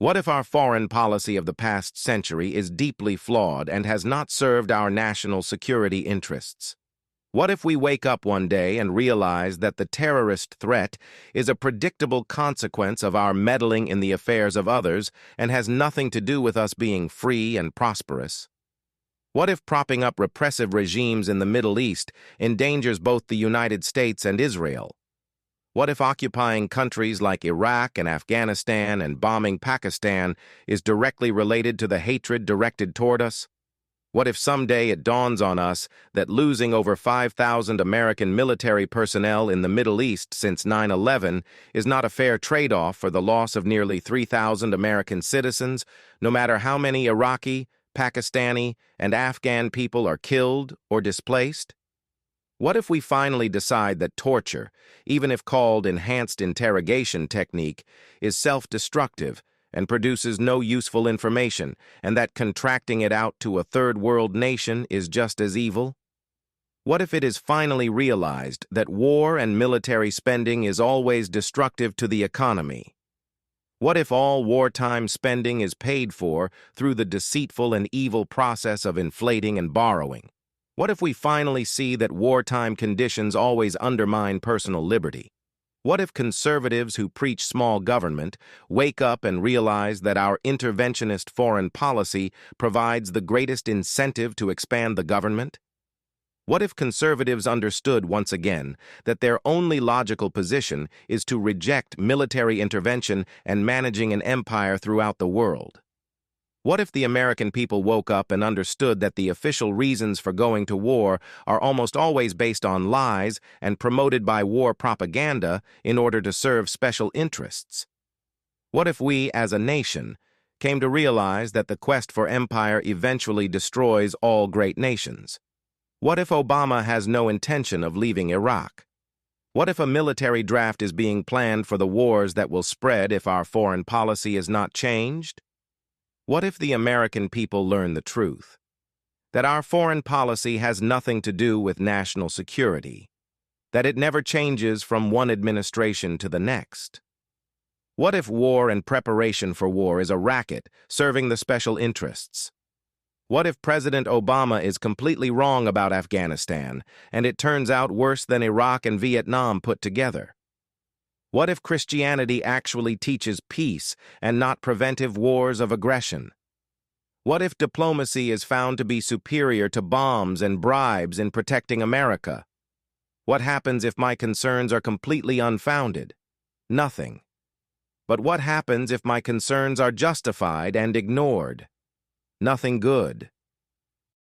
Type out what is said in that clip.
What if our foreign policy of the past century is deeply flawed and has not served our national security interests? What if we wake up one day and realize that the terrorist threat is a predictable consequence of our meddling in the affairs of others and has nothing to do with us being free and prosperous? What if propping up repressive regimes in the Middle East endangers both the United States and Israel? What if occupying countries like Iraq and Afghanistan and bombing Pakistan is directly related to the hatred directed toward us? What if someday it dawns on us that losing over 5,000 American military personnel in the Middle East since 9/11 is not a fair trade-off for the loss of nearly 3,000 American citizens, no matter how many Iraqi, Pakistani, and Afghan people are killed or displaced? What if we finally decide that torture, even if called enhanced interrogation technique, is self-destructive and produces no useful information, and that contracting it out to a third world nation is just as evil? What if it is finally realized that war and military spending is always destructive to the economy? What if all wartime spending is paid for through the deceitful and evil process of inflating and borrowing? What if we finally see that wartime conditions always undermine personal liberty? What if conservatives who preach small government wake up and realize that our interventionist foreign policy provides the greatest incentive to expand the government? What if conservatives understood once again that their only logical position is to reject military intervention and managing an empire throughout the world? What if the American people woke up and understood that the official reasons for going to war are almost always based on lies and promoted by war propaganda in order to serve special interests? What if we, as a nation, came to realize that the quest for empire eventually destroys all great nations? What if Obama has no intention of leaving Iraq? What if a military draft is being planned for the wars that will spread if our foreign policy is not changed? What if the American people learn the truth? That our foreign policy has nothing to do with national security. That it never changes from one administration to the next. What if war and preparation for war is a racket serving the special interests? What if President Obama is completely wrong about Afghanistan and it turns out worse than Iraq and Vietnam put together? What if Christianity actually teaches peace and not preventive wars of aggression? What if diplomacy is found to be superior to bombs and bribes in protecting America? What happens if my concerns are completely unfounded? Nothing. But what happens if my concerns are justified and ignored? Nothing good.